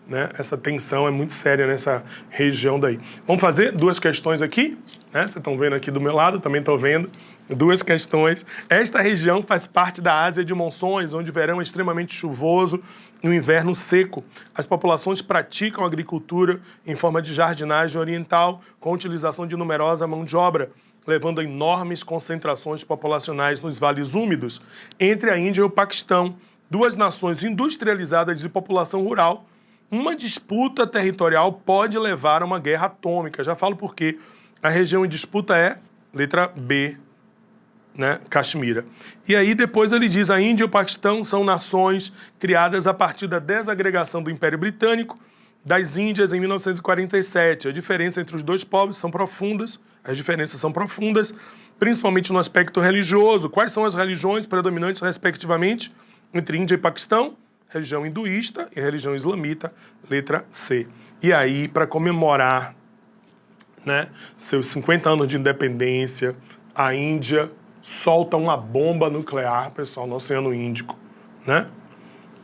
né? Essa tensão é muito séria nessa região daí. Vamos fazer 2 questões aqui, né? Vocês estão vendo aqui do meu lado, também estou vendo 2 questões. Esta região faz parte da Ásia de monções, onde o verão é extremamente chuvoso e o inverno seco. As populações praticam agricultura em forma de jardinagem oriental, com a utilização de numerosa mão de obra, levando a enormes concentrações populacionais nos vales úmidos. Entre a Índia e o Paquistão, 2 nações industrializadas de população rural, uma disputa territorial pode levar a uma guerra atômica. Já falo por quê. A região em disputa é, letra B, né, Caxemira. E aí depois ele diz, a Índia e o Paquistão são nações criadas a partir da desagregação do Império Britânico das Índias em 1947. A diferença entre os 2 povos são profundas, as diferenças são profundas, principalmente no aspecto religioso. Quais são as religiões predominantes, respectivamente, entre Índia e Paquistão? Religião hinduísta e religião islamita, letra C. E aí, para comemorar, né, seus 50 anos de independência, a Índia solta uma bomba nuclear, pessoal, no Oceano Índico, né?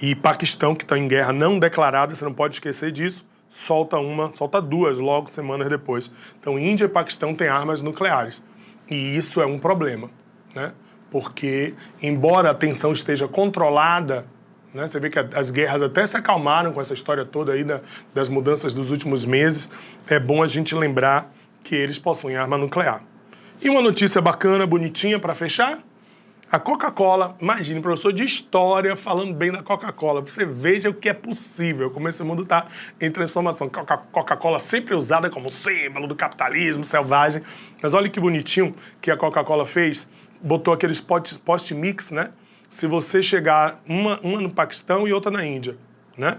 E Paquistão, que está em guerra não declarada, você não pode esquecer disso, solta 2 logo semanas depois. Então, Índia e Paquistão têm armas nucleares. E isso é um problema, né? Porque, embora a tensão esteja controlada, né, você vê que as guerras até se acalmaram com essa história toda aí das mudanças dos últimos meses, é bom a gente lembrar que eles possuem arma nuclear. E uma notícia bacana, bonitinha, para fechar. A Coca-Cola, imagine, professor de história falando bem da Coca-Cola. Você veja o que é possível, como esse mundo está em transformação. Coca-Cola sempre usada como símbolo do capitalismo selvagem. Mas olha que bonitinho que a Coca-Cola fez. Botou aqueles post-mix, né? Se você chegar uma no Paquistão e outra na Índia, né?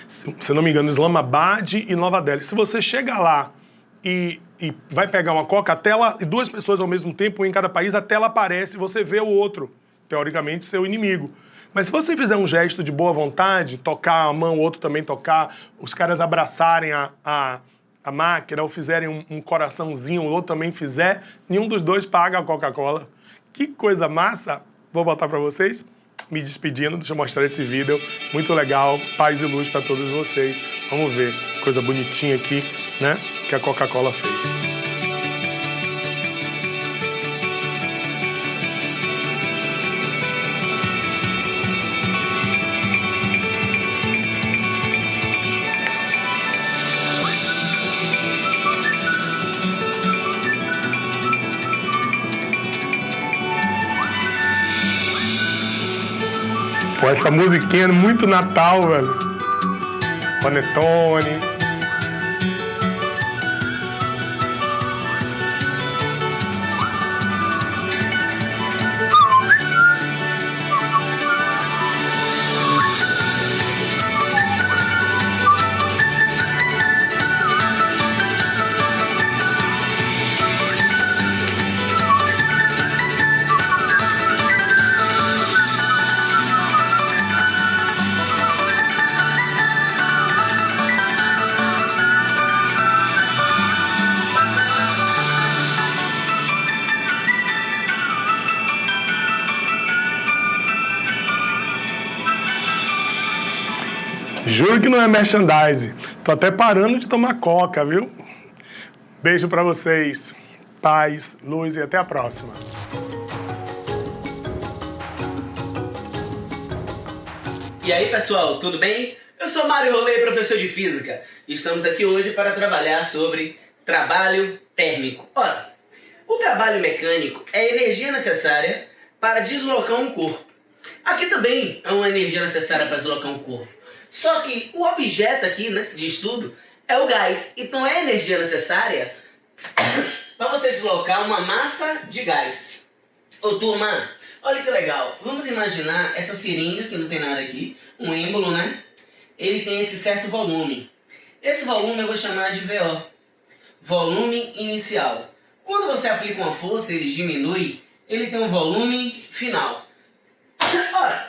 Se não me engano, Islamabad e Nova Delhi. Se você chegar lá e vai pegar uma Coca, a tela, e 2 pessoas ao mesmo tempo, em cada país, a tela aparece e você vê o outro, teoricamente, seu inimigo. Mas se você fizer um gesto de boa vontade, tocar a mão, o outro também tocar, os caras abraçarem a máquina ou fizerem um coraçãozinho, o outro também fizer, nenhum dos dois paga a Coca-Cola. Que coisa massa! Vou botar pra vocês. Me despedindo, deixa eu mostrar esse vídeo. Muito legal, paz e luz pra todos vocês. Vamos ver, coisa bonitinha aqui, né? Que a Coca-Cola fez. Pô, essa musiquinha é muito Natal, velho. Panetone. Juro que não é merchandising. Tô até parando de tomar coca, viu? Beijo pra vocês. Paz, luz e até a próxima. E aí, pessoal, tudo bem? Eu sou Mário Rolê, professor de Física. E estamos aqui hoje para trabalhar sobre trabalho térmico. Ora, o trabalho mecânico é a energia necessária para deslocar um corpo. Aqui também é uma energia necessária para deslocar um corpo. Só que o objeto aqui, né, de estudo é o gás. Então é a energia necessária para você deslocar uma massa de gás. Ô turma, olha que legal. Vamos imaginar essa seringa, que não tem nada aqui, um êmbolo, né? Ele tem esse certo volume. Esse volume eu vou chamar de VO. Volume inicial. Quando você aplica uma força, ele diminui, ele tem um volume final. Ora,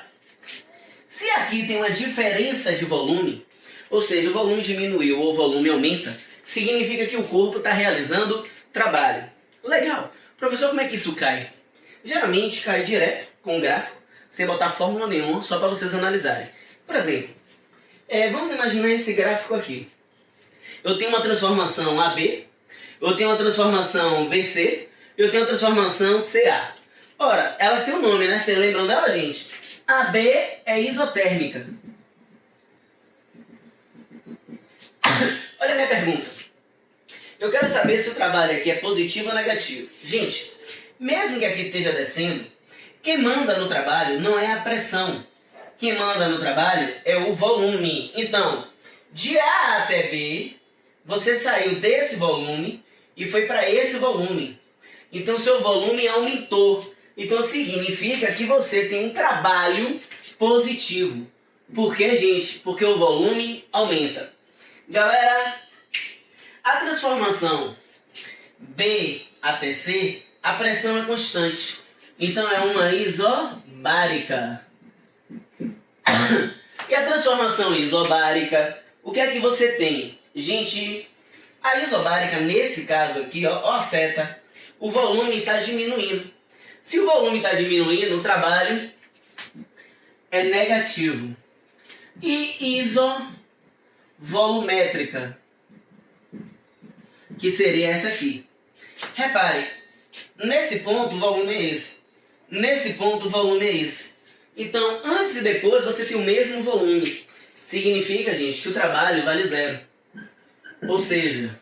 se aqui tem uma diferença de volume, ou seja, o volume diminuiu ou o volume aumenta, significa que o corpo está realizando trabalho. Legal. Professor, como é que isso cai? Geralmente cai direto com um gráfico, sem botar fórmula nenhuma, só para vocês analisarem. Por exemplo, vamos imaginar esse gráfico aqui. Eu tenho uma transformação AB, eu tenho uma transformação BC, eu tenho uma transformação CA. Ora, elas têm um nome, né? Vocês lembram dela, gente? A B é isotérmica. Olha a minha pergunta. Eu quero saber se o trabalho aqui é positivo ou negativo. Gente, mesmo que aqui esteja descendo, quem manda no trabalho não é a pressão. Quem manda no trabalho é o volume. Então, de A até B, você saiu desse volume e foi para esse volume. Então, seu volume aumentou. Então significa que você tem um trabalho positivo. Por quê, gente? Porque o volume aumenta. Galera, a transformação B até C, a pressão é constante. Então é uma isobárica. E a transformação isobárica, o que é que você tem? Gente, a isobárica, nesse caso aqui, ó a seta, o volume está diminuindo. Se o volume está diminuindo, o trabalho é negativo. E isovolumétrica, que seria essa aqui. Repare, nesse ponto o volume é esse. Nesse ponto o volume é esse. Então, antes e depois você tem o mesmo volume. Significa, gente, que o trabalho vale zero. Ou seja,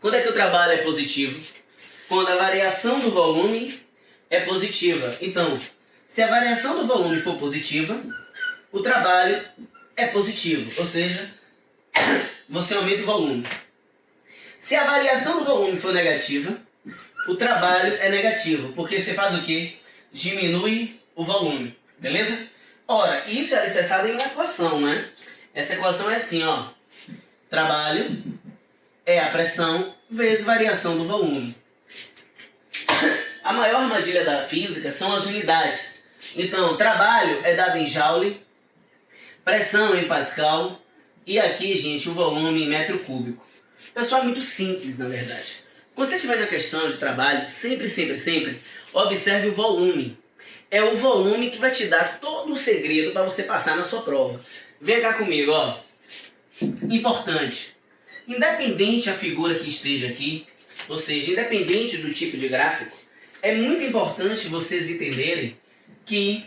quando é que o trabalho é positivo? Quando a variação do volume é positiva. Então, se a variação do volume for positiva, o trabalho é positivo. Ou seja, você aumenta o volume. Se a variação do volume for negativa, o trabalho é negativo. Porque você faz o quê? Diminui o volume. Beleza? Ora, isso é alicerçado em uma equação, né? Essa equação é assim, ó. Trabalho é a pressão vezes variação do volume. A maior armadilha da física são as unidades. Então, trabalho é dado em joule, pressão em pascal e aqui, gente, o volume em metro cúbico. Pessoal, é muito simples, na verdade. Quando você estiver na questão de trabalho, sempre, observe o volume. É o volume que vai te dar todo o segredo para você passar na sua prova. Vem cá comigo, ó. Importante. Independente a figura que esteja aqui, ou seja, independente do tipo de gráfico, é muito importante vocês entenderem que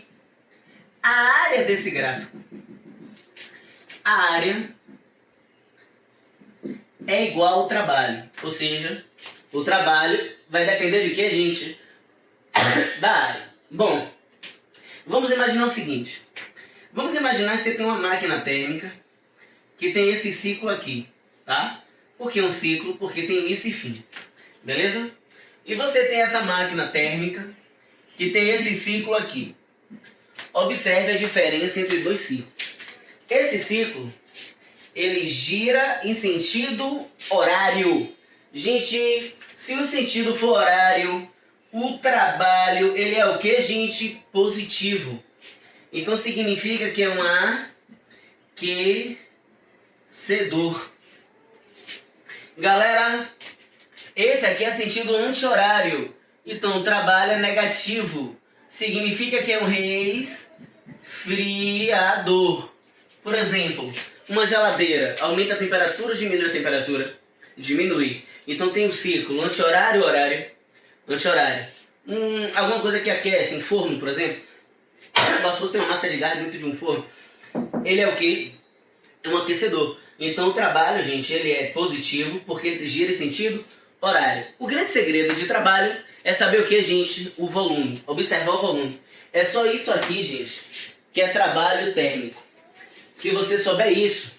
a área desse gráfico, a área é igual ao trabalho. Ou seja, o trabalho vai depender de quê, gente? Da área. Bom, vamos imaginar o seguinte. Vamos imaginar que você tem uma máquina térmica que tem esse ciclo aqui, tá? Por que um ciclo? Porque tem início e fim. Beleza? E você tem essa máquina térmica que tem esse ciclo aqui. Observe a diferença entre dois ciclos. Esse ciclo, ele gira em sentido horário. Gente, se o sentido for horário, o trabalho, ele é o que, gente? Positivo. Então significa que é um aquecedor. Galera, esse aqui é sentido anti-horário. Então o trabalho é negativo. Significa que é um resfriador. Por exemplo, uma geladeira aumenta a temperatura ou diminui a temperatura? Diminui. Então tem o círculo anti-horário, horário, anti-horário. Alguma coisa que aquece, um forno, por exemplo. Se você tem uma massa de gás dentro de um forno, ele é o que? É um aquecedor. Então o trabalho, gente, ele é positivo porque ele gira em sentido horário. O grande segredo de trabalho é saber o que, gente? O volume. Observar o volume. É só isso aqui, gente, que é trabalho térmico. Se você souber isso,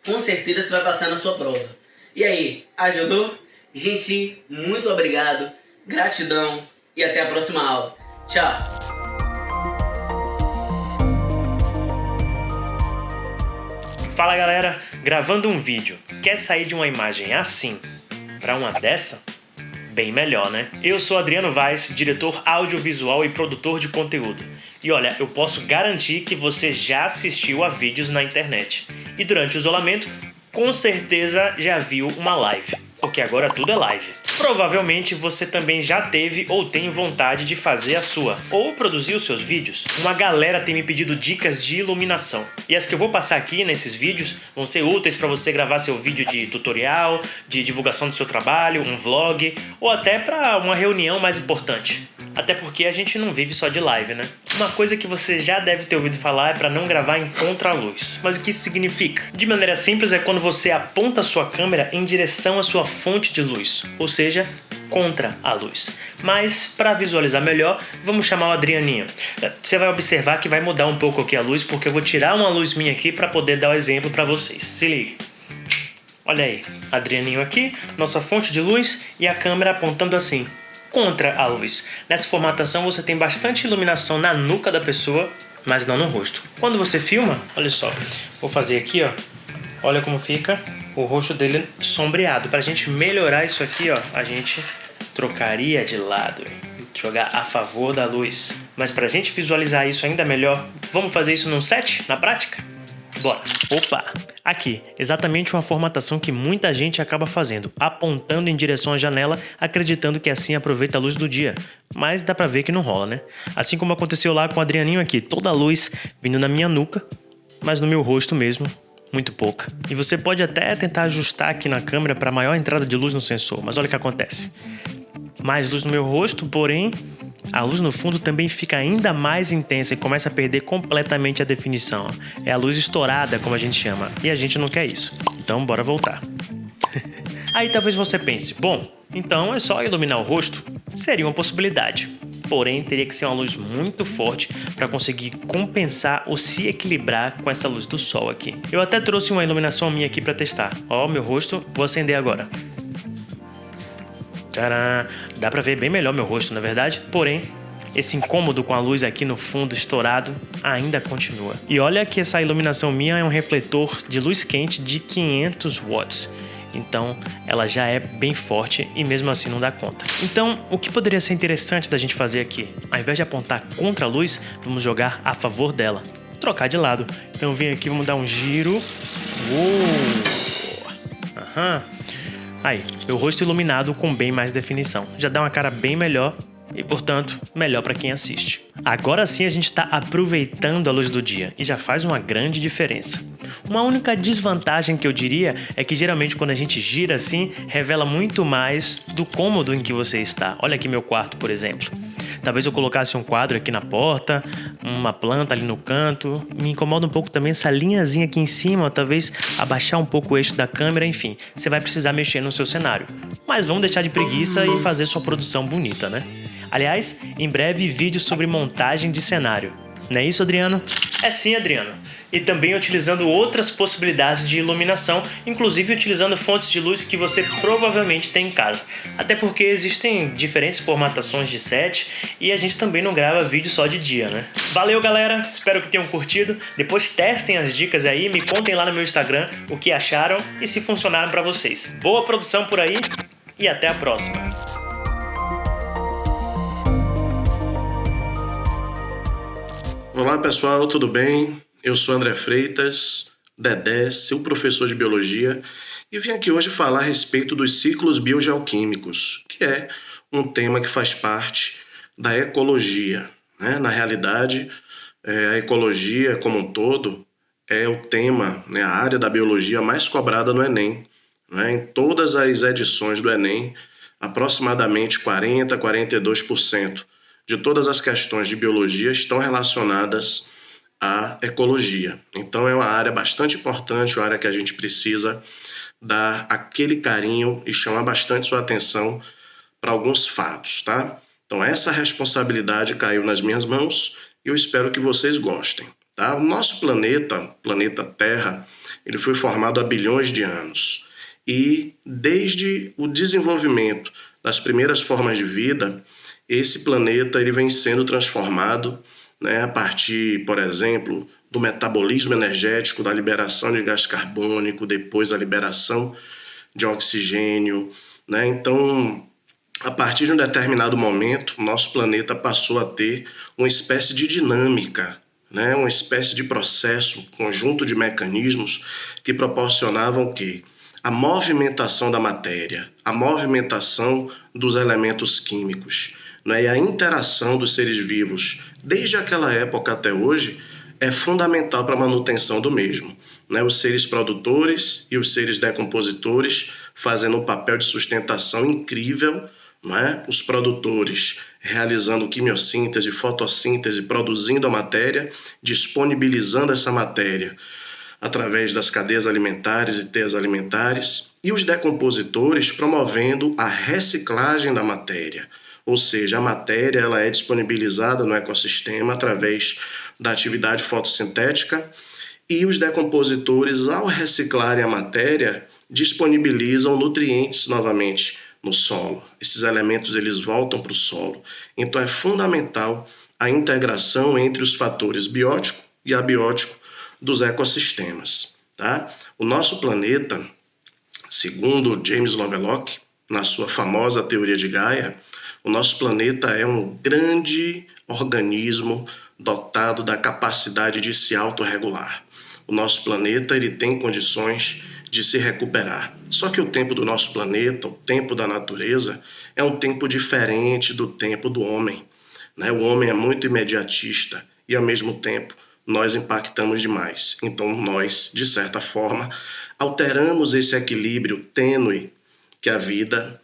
com certeza você vai passar na sua prova. E aí, ajudou? Gente, muito obrigado, gratidão e até a próxima aula. Tchau! Fala galera, gravando um vídeo, quer sair de uma imagem assim para uma dessa? Bem melhor, né? Eu sou Adriano Vaz, diretor audiovisual e produtor de conteúdo. E olha, eu posso garantir que você já assistiu a vídeos na internet. E durante o isolamento, com certeza já viu uma live. Porque agora tudo é live. Provavelmente você também já teve ou tem vontade de fazer a sua, ou produzir os seus vídeos. Uma galera tem me pedido dicas de iluminação. E as que eu vou passar aqui nesses vídeos vão ser úteis para você gravar seu vídeo de tutorial, de divulgação do seu trabalho, um vlog, ou até para uma reunião mais importante. Até porque a gente não vive só de live, né? Uma coisa que você já deve ter ouvido falar é para não gravar em contraluz. Mas o que isso significa? De maneira simples, é quando você aponta a sua câmera em direção à sua fonte de luz, ou seja, contra a luz. Mas para visualizar melhor, vamos chamar o Adrianinho. Você vai observar que vai mudar um pouco aqui a luz, porque eu vou tirar uma luz minha aqui para poder dar o exemplo para vocês. Se ligue. Olha aí, Adrianinho aqui, nossa fonte de luz e a câmera apontando assim, contra a luz. Nessa formatação você tem bastante iluminação na nuca da pessoa, mas não no rosto. Quando você filma, olha só, vou fazer aqui, ó. Olha como fica o rosto dele sombreado. Pra gente melhorar isso aqui, ó, a gente trocaria de lado, jogar a favor da luz. Mas pra gente visualizar isso ainda melhor, vamos fazer isso num set, na prática? Bora! Opa! Aqui, exatamente uma formatação que muita gente acaba fazendo, apontando em direção à janela, acreditando que assim aproveita a luz do dia. Mas dá pra ver que não rola, né? Assim como aconteceu lá com o Adrianinho aqui, toda a luz vindo na minha nuca, mas no meu rosto mesmo, muito pouca. E você pode até tentar ajustar aqui na câmera para maior entrada de luz no sensor, mas olha o que acontece. Mais luz no meu rosto, porém, a luz no fundo também fica ainda mais intensa e começa a perder completamente a definição. É a luz estourada, como a gente chama, e a gente não quer isso. Então, bora voltar. Aí talvez você pense, bom, então é só iluminar o rosto? Seria uma possibilidade. Porém, teria que ser uma luz muito forte para conseguir compensar ou se equilibrar com essa luz do sol aqui. Eu até trouxe uma iluminação minha aqui para testar. Ó, meu rosto, vou acender agora. Tcharam! Dá pra ver bem melhor meu rosto, na verdade. Porém, esse incômodo com a luz aqui no fundo estourado ainda continua. E olha que essa iluminação minha é um refletor de luz quente de 500 watts. então ela já é bem forte e mesmo assim não dá conta. Então, o que poderia ser interessante da gente fazer aqui? Ao invés de apontar contra a luz, vamos jogar a favor dela. Trocar de lado. Então vem aqui, vamos dar um giro. Aham. Aí, meu rosto iluminado com bem mais definição. Já dá uma cara bem melhor e, portanto, melhor para quem assiste. Agora sim a gente está aproveitando a luz do dia e já faz uma grande diferença. Uma única desvantagem que eu diria é que geralmente quando a gente gira assim, revela muito mais do cômodo em que você está. Olha aqui meu quarto, por exemplo. Talvez eu colocasse um quadro aqui na porta, uma planta ali no canto. Me incomoda um pouco também essa linhazinha aqui em cima, talvez abaixar um pouco o eixo da câmera, enfim. Você vai precisar mexer no seu cenário. Mas vamos deixar de preguiça e fazer sua produção bonita, né? Aliás, em breve vídeos sobre montagem de cenário. Não é isso, Adriano? É sim, Adriano. E também utilizando outras possibilidades de iluminação, inclusive utilizando fontes de luz que você provavelmente tem em casa. Até porque existem diferentes formatações de set e a gente também não grava vídeo só de dia, né? Valeu, galera! Espero que tenham curtido. Depois testem as dicas aí, me contem lá no meu Instagram o que acharam e se funcionaram pra vocês. Boa produção por aí e até a próxima! Olá pessoal, tudo bem? Eu sou André Freitas, Dedé, seu professor de Biologia, e vim aqui hoje falar a respeito dos ciclos biogeoquímicos, que é um tema que faz parte da ecologia, né? Na realidade, a ecologia como um todo é o tema, né, a área da biologia mais cobrada no Enem. Né? Em todas as edições do Enem, aproximadamente 40% a 42% de todas as questões de biologia estão relacionadas à ecologia. Então é uma área bastante importante, uma área que a gente precisa dar aquele carinho e chamar bastante sua atenção para alguns fatos, tá? Então essa responsabilidade caiu nas minhas mãos e eu espero que vocês gostem, tá? O nosso planeta Terra, ele foi formado há bilhões de anos e desde o desenvolvimento das primeiras formas de vida, esse planeta ele vem sendo transformado, né, a partir, por exemplo, do metabolismo energético, da liberação de gás carbônico, depois a liberação de oxigênio. Né? Então, a partir de um determinado momento, o nosso planeta passou a ter uma espécie de dinâmica, né? Uma espécie de processo, um conjunto de mecanismos que proporcionavam o quê? A movimentação da matéria, a movimentação dos elementos químicos. Né? E a interação dos seres vivos, desde aquela época até hoje, é fundamental para a manutenção do mesmo. Né? Os seres produtores e os seres decompositores fazendo um papel de sustentação incrível, né? Os produtores realizando quimiossíntese, fotossíntese, produzindo a matéria, disponibilizando essa matéria através das cadeias alimentares e teias alimentares, e os decompositores promovendo a reciclagem da matéria. Ou seja, a matéria ela é disponibilizada no ecossistema através da atividade fotossintética e os decompositores, ao reciclarem a matéria, disponibilizam nutrientes novamente no solo. Esses elementos eles voltam para o solo. Então é fundamental a integração entre os fatores biótico e abiótico dos ecossistemas. Tá? O nosso planeta, segundo James Lovelock, na sua famosa teoria de Gaia, o nosso planeta é um grande organismo dotado da capacidade de se autorregular. O nosso planeta ele tem condições de se recuperar. Só que o tempo do nosso planeta, o tempo da natureza, é um tempo diferente do tempo do homem. Né? O homem é muito imediatista e, ao mesmo tempo, nós impactamos demais. Então, nós, de certa forma, alteramos esse equilíbrio tênue que a vida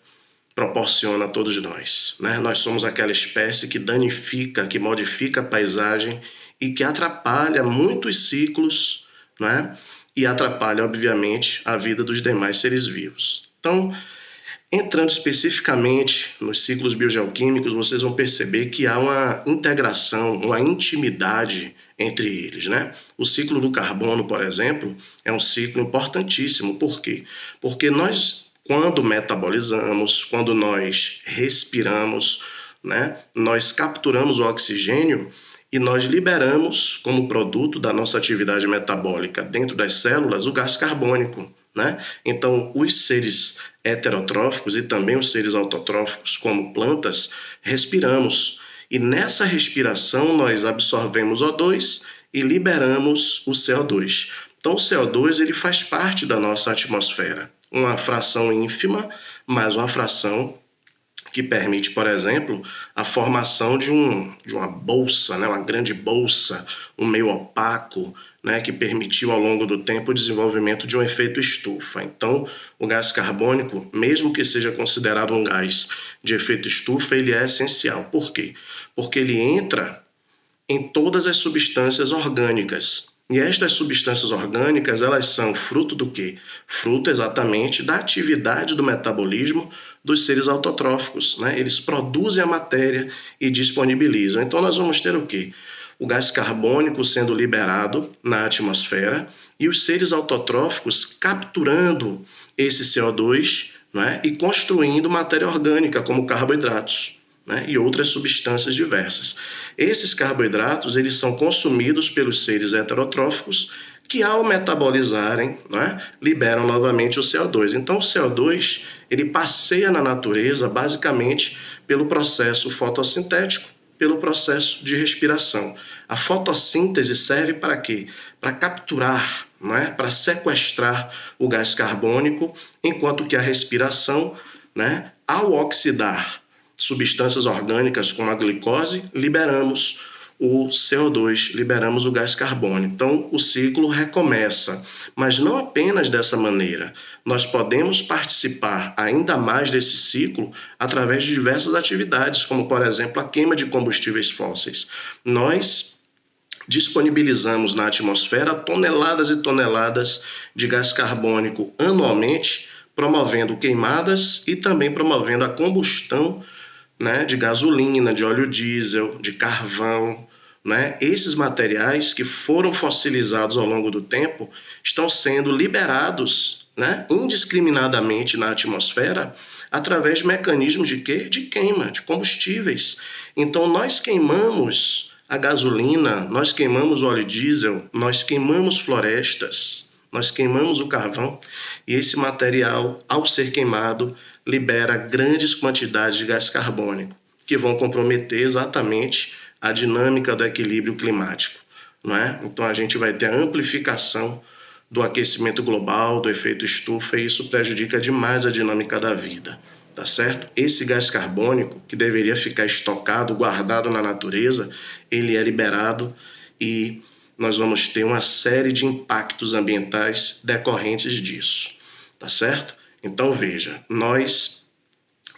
proporciona a todos nós. Né? Nós somos aquela espécie que danifica, que modifica a paisagem e que atrapalha muitos ciclos, né? E atrapalha, obviamente, a vida dos demais seres vivos. Então, entrando especificamente nos ciclos biogeoquímicos, vocês vão perceber que há uma integração, uma intimidade entre eles. Né? O ciclo do carbono, por exemplo, é um ciclo importantíssimo. Por quê? Porque nós, quando metabolizamos, quando nós respiramos, né, nós capturamos o oxigênio e nós liberamos, como produto da nossa atividade metabólica dentro das células, o gás carbônico. né? Então, os seres heterotróficos e também os seres autotróficos, como plantas, respiramos. E nessa respiração nós absorvemos O2 e liberamos o CO2. Então, o CO2 ele faz parte da nossa atmosfera. Uma fração ínfima, mas uma fração que permite, por exemplo, a formação de uma bolsa, né? Uma grande bolsa, um meio opaco, né? Que permitiu ao longo do tempo o desenvolvimento de um efeito estufa. Então, o gás carbônico, mesmo que seja considerado um gás de efeito estufa, ele é essencial. Por quê? Porque ele entra em todas as substâncias orgânicas. E estas substâncias orgânicas, elas são fruto do quê? Fruto exatamente da atividade do metabolismo dos seres autotróficos, né? Eles produzem a matéria e disponibilizam. Então nós vamos ter o quê? O gás carbônico sendo liberado na atmosfera e os seres autotróficos capturando esse CO2, né? E construindo matéria orgânica como carboidratos, né? E outras substâncias diversas. Esses carboidratos eles são consumidos pelos seres heterotróficos que, ao metabolizarem, né, liberam novamente o CO2. Então, o CO2 ele passeia na natureza basicamente pelo processo fotossintético, pelo processo de respiração. A fotossíntese serve para quê? Para capturar, né, para sequestrar o gás carbônico, enquanto que a respiração, né, ao oxidar substâncias orgânicas como a glicose, liberamos o CO2, liberamos o gás carbônico. Então, o ciclo recomeça, mas não apenas dessa maneira. Nós podemos participar ainda mais desse ciclo através de diversas atividades, como, por exemplo, a queima de combustíveis fósseis. Nós disponibilizamos na atmosfera toneladas e toneladas de gás carbônico anualmente, promovendo queimadas e também promovendo a combustão, né, de gasolina, de óleo diesel, de carvão, né? Esses materiais que foram fossilizados ao longo do tempo estão sendo liberados, né, indiscriminadamente na atmosfera através de mecanismos de quê? De queima, de combustíveis. Então nós queimamos a gasolina, nós queimamos o óleo diesel, nós queimamos florestas, nós queimamos o carvão e esse material, ao ser queimado, libera grandes quantidades de gás carbônico, que vão comprometer exatamente a dinâmica do equilíbrio climático, não é? Então a gente vai ter a amplificação do aquecimento global, do efeito estufa, e isso prejudica demais a dinâmica da vida, tá certo? Esse gás carbônico, que deveria ficar estocado, guardado na natureza, ele é liberado e nós vamos ter uma série de impactos ambientais decorrentes disso, tá certo? Então veja, nós,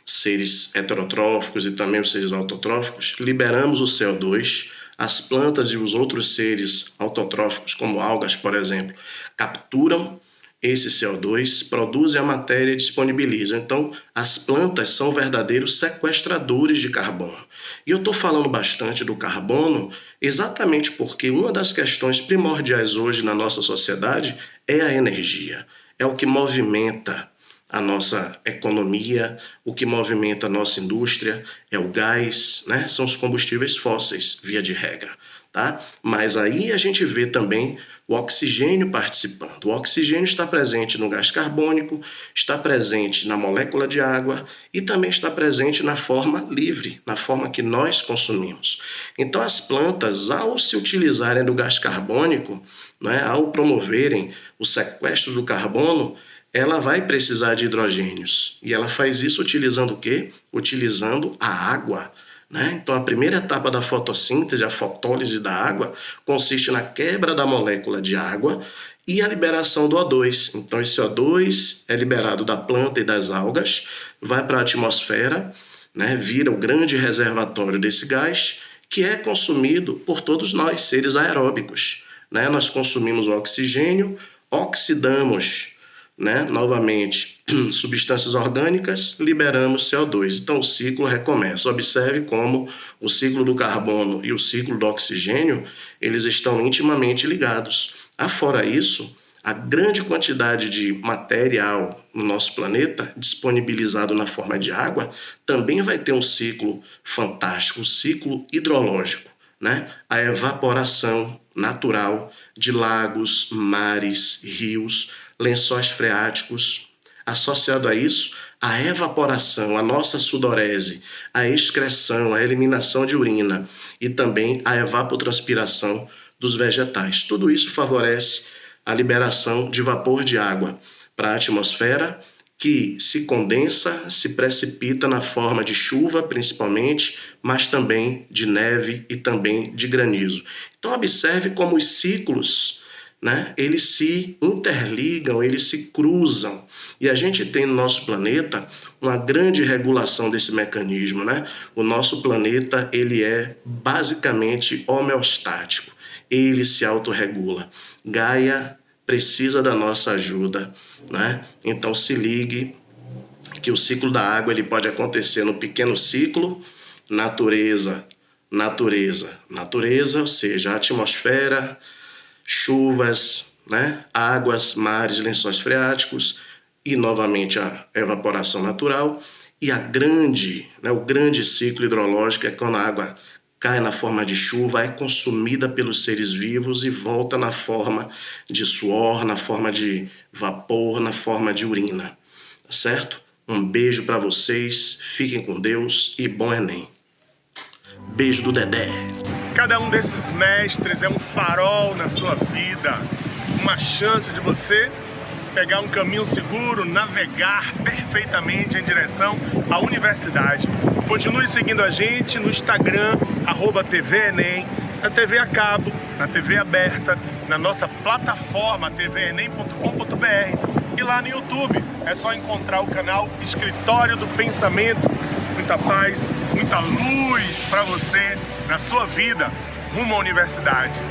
seres heterotróficos e também os seres autotróficos, liberamos o CO2, as plantas e os outros seres autotróficos, como algas, por exemplo, capturam esse CO2, produzem a matéria e disponibilizam. Então, as plantas são verdadeiros sequestradores de carbono. E eu estou falando bastante do carbono exatamente porque uma das questões primordiais hoje na nossa sociedade é a energia. É o que movimenta a nossa economia, o que movimenta a nossa indústria, é o gás, né? São os combustíveis fósseis, via de regra, tá? Mas aí a gente vê também o oxigênio participando. O oxigênio está presente no gás carbônico, está presente na molécula de água e também está presente na forma livre, na forma que nós consumimos. Então as plantas, ao se utilizarem do gás carbônico, né, ao promoverem o sequestro do carbono, ela vai precisar de hidrogênios. E ela faz isso utilizando o quê? Utilizando a água, né? Então, a primeira etapa da fotossíntese, a fotólise da água, consiste na quebra da molécula de água e a liberação do O2. Então, esse O2 é liberado da planta e das algas, vai para a atmosfera, né? Vira o grande reservatório desse gás, que é consumido por todos nós, seres aeróbicos, né? Nós consumimos o oxigênio, oxidamos, né, novamente, substâncias orgânicas, liberamos CO2. Então o ciclo recomeça. Observe como o ciclo do carbono e o ciclo do oxigênio, eles estão intimamente ligados. Afora isso, a grande quantidade de material no nosso planeta, disponibilizado na forma de água, também vai ter um ciclo fantástico, um ciclo hidrológico, né? A evaporação natural de lagos, mares, rios, lençóis freáticos. Associado a isso, a evaporação, a nossa sudorese, a excreção, a eliminação de urina e também a evapotranspiração dos vegetais. Tudo isso favorece a liberação de vapor de água para a atmosfera, que se condensa, se precipita na forma de chuva, principalmente, mas também de neve e também de granizo. Então observe como os ciclos, né, eles se interligam, eles se cruzam. E a gente tem no nosso planeta uma grande regulação desse mecanismo, né? O nosso planeta, ele é basicamente homeostático. Ele se autorregula. Gaia precisa da nossa ajuda, né? Então se ligue que o ciclo da água ele pode acontecer no pequeno ciclo, natureza, ou seja, atmosfera, chuvas, né? Águas, mares, lençóis freáticos e novamente a evaporação natural. E a grande, né, o grande ciclo hidrológico é quando a água cai na forma de chuva, é consumida pelos seres vivos e volta na forma de suor, na forma de vapor, na forma de urina. Tá certo? Um beijo para vocês, fiquem com Deus e bom Enem. Beijo do Dedé. Cada um desses mestres é um farol na sua vida, uma chance de você pegar um caminho seguro, navegar perfeitamente em direção à universidade. Continue seguindo a gente no Instagram, @TV Enem, na TV a cabo, na TV aberta, na nossa plataforma tvenem.com.br e lá no YouTube. É só encontrar o canal Escritório do Pensamento. Muita paz, muita luz para você na sua vida rumo à universidade.